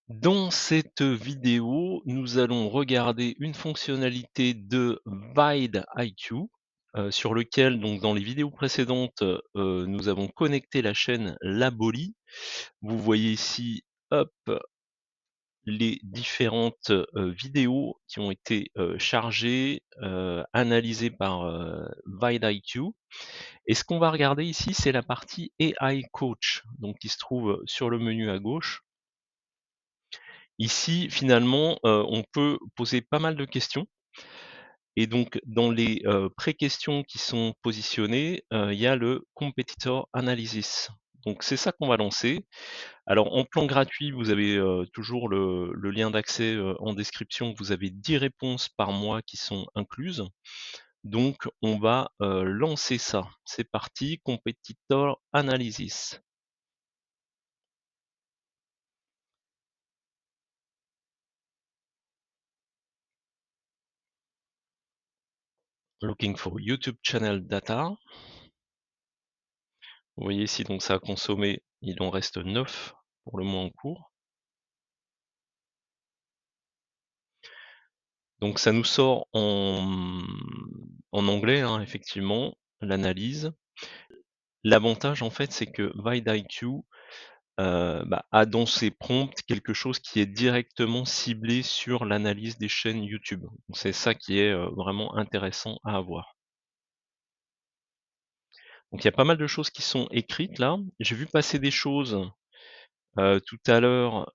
Dans cette vidéo, nous allons regarder une fonctionnalité de vidIQ, sur lequel donc dans les vidéos précédentes, nous avons connecté la chaîne Laboli. Vous voyez ici, hop, les différentes, vidéos qui ont été, chargées, analysées par, vidIQ. Et ce qu'on va regarder ici, c'est la partie AI Coach, donc qui se trouve sur le menu à gauche. Ici, finalement, on peut poser pas mal de questions et donc dans les, pré-questions qui sont positionnées, il y a le competitor analysis. Donc c'est ça qu'on va lancer. Alors en plan gratuit, vous avez, toujours le lien d'accès, en description. Vous avez 10 réponses par mois qui sont incluses. Donc on va, lancer ça. C'est parti, competitor analysis. Looking for YouTube channel data. Vous voyez ici donc ça a consommé, il en reste 9 pour le mois en cours. Donc ça nous sort en anglais, hein, effectivement, l'analyse. L'avantage en fait, c'est que vidIQ, a dans ses prompts quelque chose qui est directement ciblé sur l'analyse des chaînes YouTube. Donc c'est ça qui est, vraiment intéressant à avoir. Donc il y a pas mal de choses qui sont écrites là. J'ai vu passer des choses, tout à l'heure.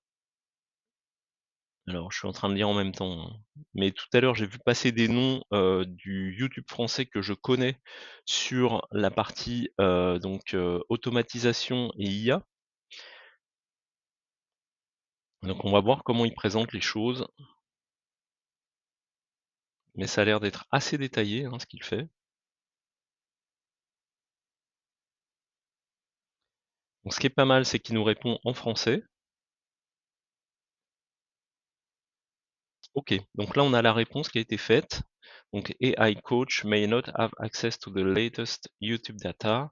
Alors, je suis en train de lire en même temps, hein. Mais tout à l'heure, j'ai vu passer des noms, du YouTube français que je connais sur la partie, automatisation et IA. Donc on va voir comment il présente les choses, mais ça a l'air d'être assez détaillé, hein, ce qu'il fait. Donc ce qui est pas mal, c'est qu'il nous répond en français. OK, donc là, on a la réponse qui a été faite. Donc AI coach may not have access to the latest YouTube data,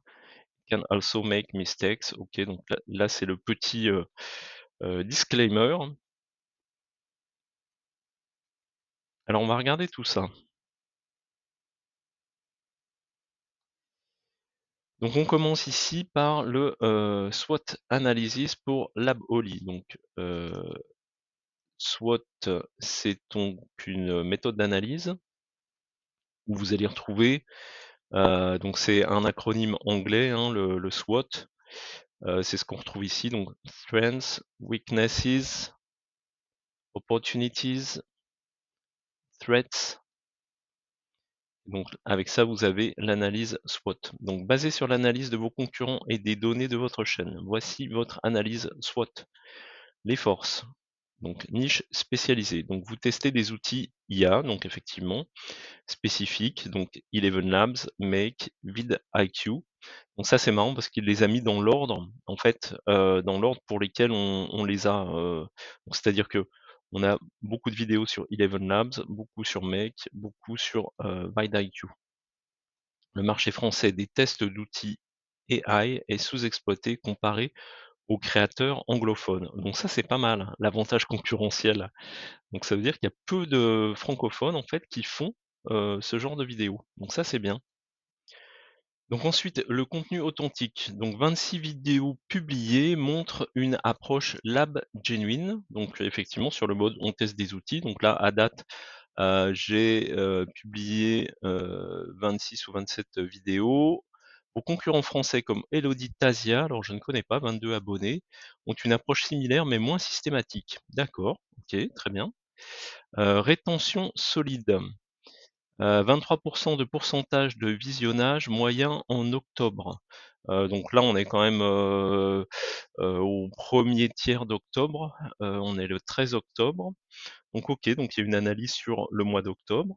can also make mistakes. OK, donc là c'est le petit, disclaimer. Alors on va regarder tout ça. Donc on commence ici par le, SWOT analysis pour LabOli. Donc, SWOT, c'est donc une méthode d'analyse où vous allez retrouver, donc c'est un acronyme anglais, hein, le SWOT. C'est ce qu'on retrouve ici, donc strengths, weaknesses, opportunities, threats. Donc avec ça, vous avez l'analyse SWOT. Donc basé sur l'analyse de vos concurrents et des données de votre chaîne, voici votre analyse SWOT. Les forces, donc niche spécialisée. Donc vous testez des outils IA, donc effectivement spécifiques, donc Eleven Labs, Make, vidIQ. Donc ça c'est marrant parce qu'il les a mis dans l'ordre, en fait, dans l'ordre pour lesquels on les a. Donc c'est-à-dire que on a beaucoup de vidéos sur Eleven Labs, beaucoup sur Make, beaucoup sur vidIQ. Le marché français des tests d'outils AI est sous-exploité comparé aux créateurs anglophones. Donc ça, c'est pas mal, hein, l'avantage concurrentiel. Donc ça veut dire qu'il y a peu de francophones, en fait, qui font, ce genre de vidéos. Donc ça, c'est bien. Donc ensuite, le contenu authentique. Donc 26 vidéos publiées montrent une approche lab genuine. Donc effectivement, sur le mode on teste des outils. Donc là, à date, j'ai, publié, 26 ou 27 vidéos. Vos concurrents français comme Elodie Tazia, alors je ne connais pas, 22 abonnés, ont une approche similaire mais moins systématique. D'accord, OK, très bien. Rétention solide. 23 de pourcentage de visionnage moyen en octobre. Donc là, on est quand même, au 1er tiers d'octobre, on est le 13 octobre. Donc OK, donc il y a une analyse sur le mois d'octobre,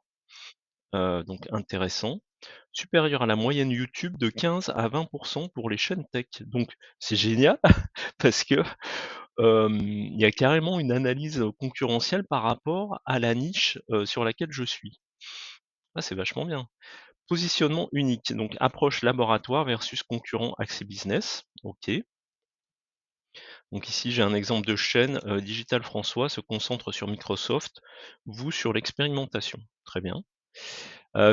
donc intéressant. Supérieur à la moyenne YouTube de 15 à 20 pour les chaînes tech. Donc c'est génial parce que, il y a carrément une analyse, concurrentielle par rapport à la niche, sur laquelle je suis. Ah, c'est vachement bien. Positionnement unique, donc approche laboratoire versus concurrent accès business. OK. Donc ici, j'ai un exemple de chaîne, Digital François se concentre sur Microsoft, vous sur l'expérimentation. Très bien.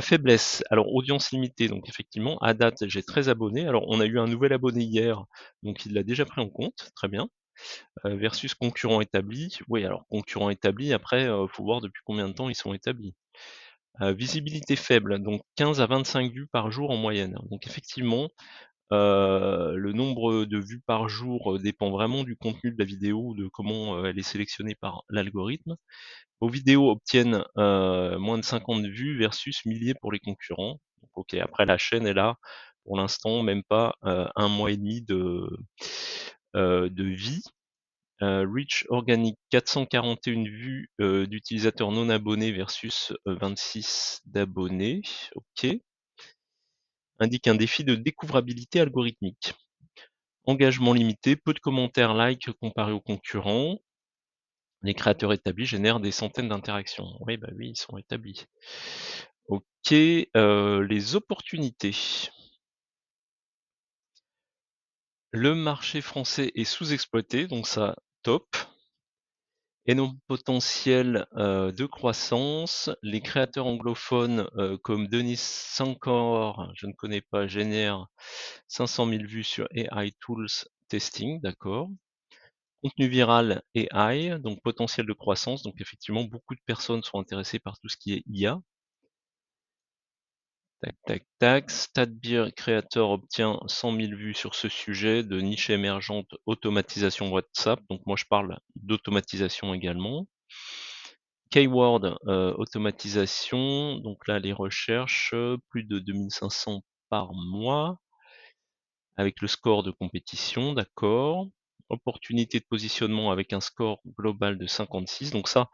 Faiblesse, alors audience limitée, donc effectivement, à date, j'ai 13 abonnés. Alors on a eu un nouvel abonné hier, donc il l'a déjà pris en compte, très bien. Versus concurrents établis. Oui, alors concurrents établis, après, faut voir depuis combien de temps ils sont établis. Visibilité faible, donc 15 à 25 vues par jour en moyenne. Donc effectivement, le nombre de vues par jour, dépend vraiment du contenu de la vidéo, de comment, elle est sélectionnée par l'algorithme. Vos vidéos obtiennent, moins de 50 vues versus milliers pour les concurrents. Donc OK, après la chaîne est là, pour l'instant, même pas, 1 mois et demi de vie. Reach organique 441 vues, d'utilisateurs non abonnés versus, 26 d'abonnés. OK. Indique un défi de découvrabilité algorithmique. Engagement limité, peu de commentaires, likes comparé aux concurrents. Les créateurs établis génèrent des centaines d'interactions. Oui, bah oui, ils sont établis. OK, les opportunités. Le marché français est sous-exploité, donc ça, top. Énorme potentiel, de croissance. Les créateurs anglophones, comme Denis Sankor, je ne connais pas, génèrent 500 000 vues sur AI Tools Testing, d'accord. Contenu viral AI, donc potentiel de croissance, donc effectivement beaucoup de personnes sont intéressées par tout ce qui est IA. Tac, tac, tac. Statbeer Creator obtient 100 000 vues sur ce sujet de niche émergente automatisation WhatsApp, donc moi je parle d'automatisation également. Keyword, automatisation, donc là les recherches, plus de 2 500 par mois, avec le score de compétition, d'accord. Opportunité de positionnement avec un score global de 56, donc ça,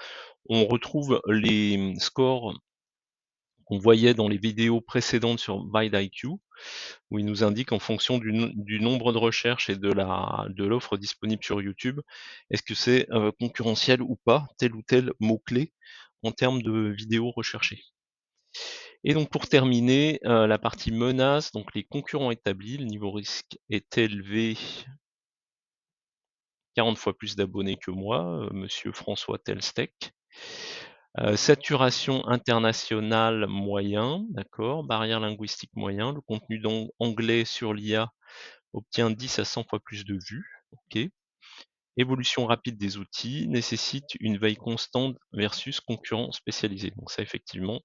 on retrouve les, scores qu'on voyait dans les vidéos précédentes sur vidIQ, où il nous indique en fonction du nombre de recherches et de l'offre disponible sur YouTube, est-ce que c'est, concurrentiel ou pas, tel ou tel mot-clé en termes de vidéos recherchées. Et donc pour terminer, la partie menaces, donc les concurrents établis, le niveau risque est élevé, 40 fois plus d'abonnés que moi, monsieur François Telsteck. Saturation internationale moyen, d'accord. Barrière linguistique moyen, le contenu anglais sur l'IA obtient 10 à 100 fois plus de vues, OK. Évolution rapide des outils nécessite une veille constante versus concurrents spécialisés. Donc ça effectivement,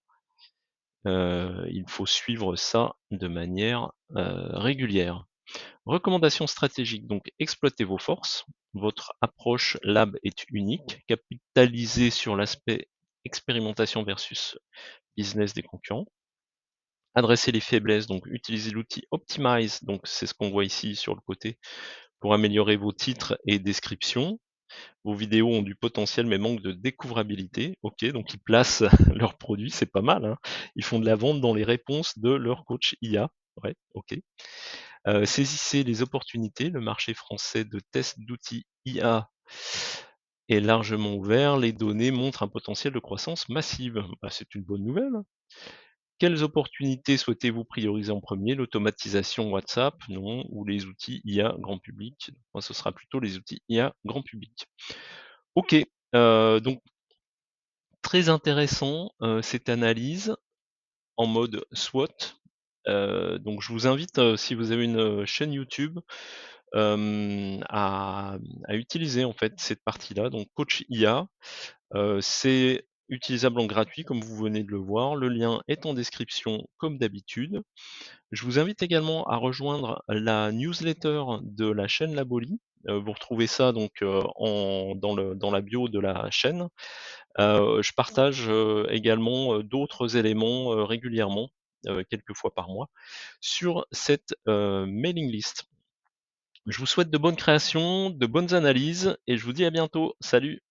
il faut suivre ça de manière, régulière. Recommandations stratégiques, donc exploitez vos forces. Votre approche lab est unique. Capitalisez sur l'aspect expérimentation versus business des concurrents. Adressez les faiblesses, donc utilisez l'outil Optimize, donc c'est ce qu'on voit ici sur le côté, pour améliorer vos titres et descriptions. Vos vidéos ont du potentiel mais manquent de découvrabilité. OK, donc ils placent leurs produits, c'est pas mal, hein. Ils font de la vente dans les réponses de leur coach IA. Ouais, OK. Saisissez les opportunités, le marché français de test d'outils IA est largement ouvert, les données montrent un potentiel de croissance massive. Bah, c'est une bonne nouvelle. Quelles opportunités souhaitez-vous prioriser en premier? L'automatisation WhatsApp? Non. Ou les outils IA grand public? Moi, ce sera plutôt les outils IA grand public. OK, donc très intéressant, cette analyse en mode SWOT. Donc je vous invite, si vous avez une, chaîne YouTube, à utiliser en fait cette partie-là, donc coach IA. C'est utilisable en gratuit comme vous venez de le voir. Le lien est en description comme d'habitude. Je vous invite également à rejoindre la newsletter de la chaîne Laboli. Vous retrouvez ça donc, dans la bio de la chaîne. Je partage, également, d'autres éléments, régulièrement, quelques fois par mois, sur cette, mailing list. Je vous souhaite de bonnes créations, de bonnes analyses et je vous dis à bientôt. Salut!